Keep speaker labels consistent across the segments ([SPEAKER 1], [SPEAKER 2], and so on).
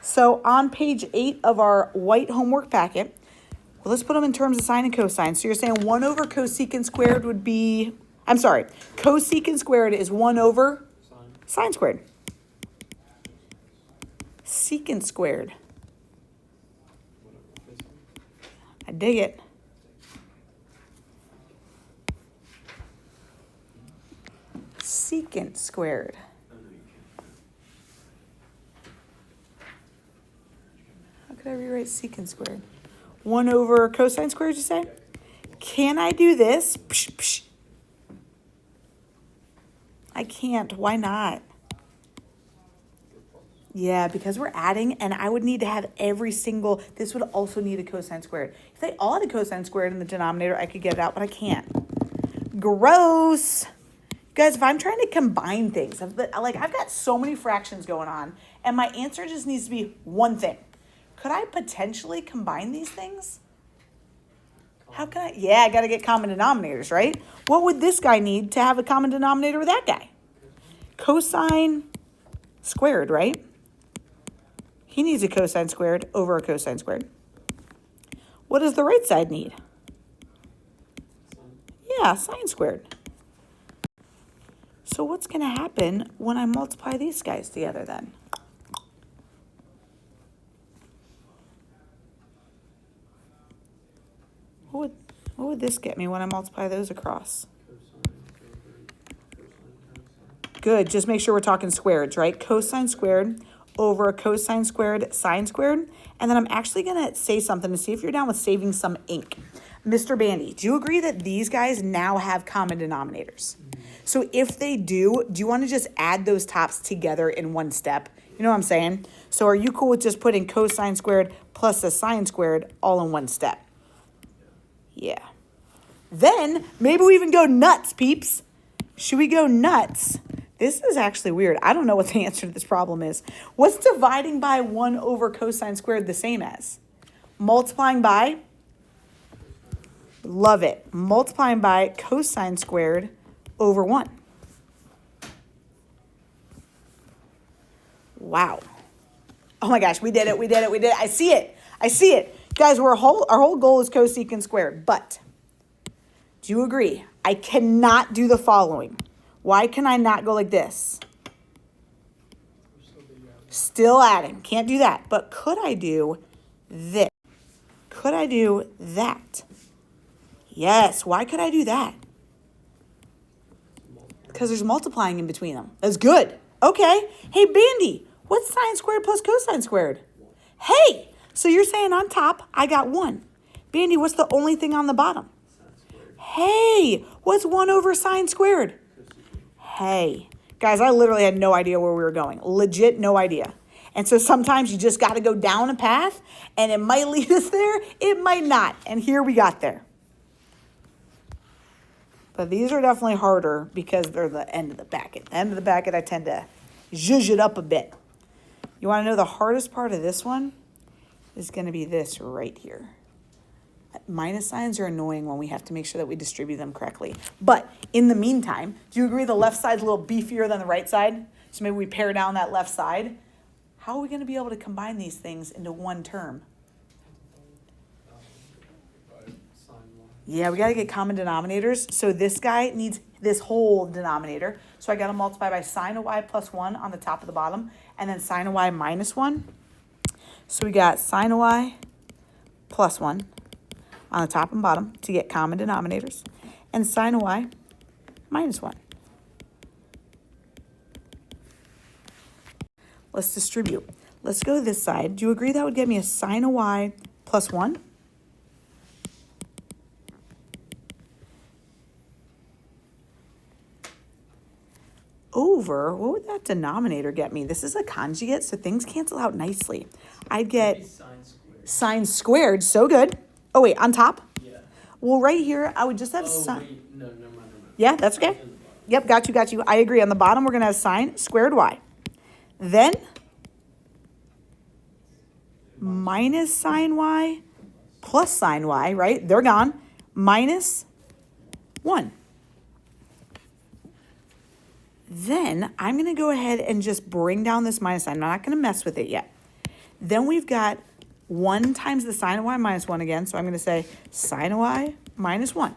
[SPEAKER 1] So on page 8 of our white homework packet, well, let's put them in terms of sine and cosine. So you're saying 1 over cosecant squared would be, I'm sorry, cosecant squared is 1 over sine squared. Secant squared. I dig it. Secant squared. How could I rewrite secant squared? 1 over cosine squared, you say? Can I do this? Psh, psh. I can't. Why not? Yeah, because we're adding, and I would need to have every single, this would also need a cosine squared. If they all had a cosine squared in the denominator, I could get it out, but I can't. Gross. Guys, if I'm trying to combine things, I've got so many fractions going on, and my answer just needs to be one thing. Could I potentially combine these things? How can I? Yeah, I got to get common denominators, right? What would this guy need to have a common denominator with that guy? Cosine squared, right? He needs a cosine squared over a cosine squared. What does the right side need? Yeah, sine squared. So what's going to happen when I multiply these guys together then? What would this get me when I multiply those across? Good, just make sure we're talking squareds, right? Cosine squared over cosine squared sine squared. And then I'm actually going to say something to see if you're down with saving some ink. Mr. Bandy, do you agree that these guys now have common denominators? So if they do you want to just add those tops together in one step? You know what I'm saying? So are you cool with just putting cosine squared plus a sine squared all in one step? Yeah. Then maybe we even go nuts, peeps. Should we go nuts? This is actually weird. I don't know what the answer to this problem is. What's dividing by 1 over cosine squared the same as? Multiplying by? Love it. Multiplying by cosine squared over 1. Wow. Oh my gosh, we did it. I see it. Guys, our whole goal is cosecant squared, but do you agree? I cannot do the following. Why can I not go like this? Still adding. Can't do that. But could I do this? Could I do that? Yes. Why could I do that? Because there's multiplying in between them. That's good. Okay. Hey, Bandy, what's sine squared plus cosine squared? Hey, so you're saying on top, I got 1. Bandy, what's the only thing on the bottom? Hey, what's 1 over sine squared? Hey. Guys, I literally had no idea where we were going. Legit no idea. And so sometimes you just got to go down a path, and it might lead us there, it might not. And here we got there. But these are definitely harder because they're the end of the packet. The end of the packet, I tend to zhuzh it up a bit. You want to know the hardest part of this one? Is going to be this right here. Minus signs are annoying when we have to make sure that we distribute them correctly. But in the meantime, do you agree the left side's a little beefier than the right side? So maybe we pare down that left side. How are we going to be able to combine these things into one term? Yeah, we got to get common denominators. So this guy needs this whole denominator. So I got to multiply by sine of y plus 1 on the top of the bottom, and then sine of y minus 1. So we got sine of y plus 1 on the top and bottom to get common denominators, and sine of y minus 1. Let's distribute. Let's go to this side. Do you agree that would get me a sine of y plus 1? Over, what would that denominator get me? This is a conjugate, so things cancel out nicely. I'd get sine squared, so good. Oh, wait, on top? Yeah. Well, right here, I would just have sine.
[SPEAKER 2] No, never mind.
[SPEAKER 1] Yeah, that's okay. Yep, got you. I agree. On the bottom, we're going to have sine squared y. Then, minus sine y plus sine y, right? They're gone. Minus 1. Then I'm going to go ahead and just bring down this minus sign. I'm not going to mess with it yet. Then we've got 1 times the sine of y minus 1 again. So I'm going to say sine of y minus 1.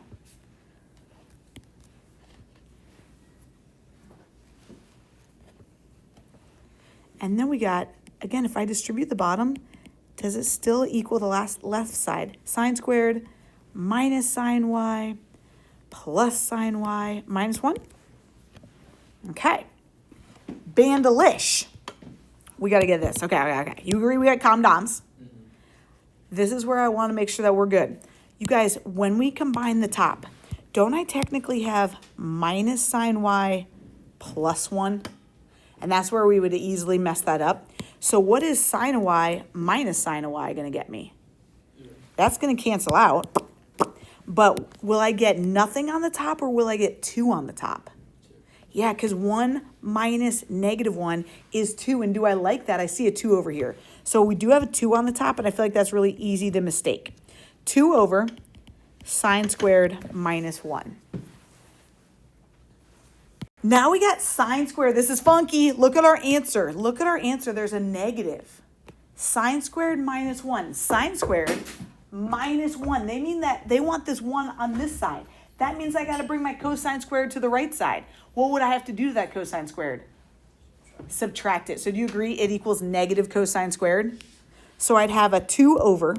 [SPEAKER 1] And then we got, again, if I distribute the bottom, does it still equal the left side? Sine squared minus sine y plus sine y minus 1. Okay. Bandalish. We got to get this. Okay. You agree we got condoms? This is where I want to make sure that we're good. You guys, when we combine the top, don't I technically have minus sine y plus 1? And that's where we would easily mess that up. So what is sine of y minus sine of y going to get me? That's going to cancel out. But will I get nothing on the top or will I get 2 on the top? Yeah, because 1 minus -1 is 2. And do I like that? I see a 2 over here. So we do have a 2 on the top, and I feel like that's really easy to mistake. 2 over sine squared minus 1. Now we got sine squared. This is funky. Look at our answer. Look at our answer. There's a negative. Sine squared minus 1. Sine squared minus 1. They mean that they want this 1 on this side. That means I got to bring my cosine squared to the right side. What would I have to do to that cosine squared? Subtract it. So do you agree it equals negative cosine squared? So I'd have a 2 over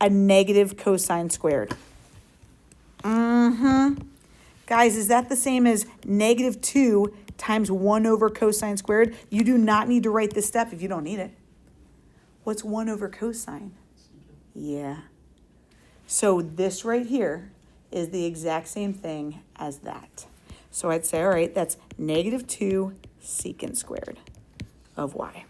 [SPEAKER 1] a negative cosine squared. Guys, is that the same as negative 2 times 1 over cosine squared? You do not need to write this step if you don't need it. What's 1 over cosine? Yeah. So this right here is the exact same thing as that. So I'd say, all right, that's negative 2 secant squared of y.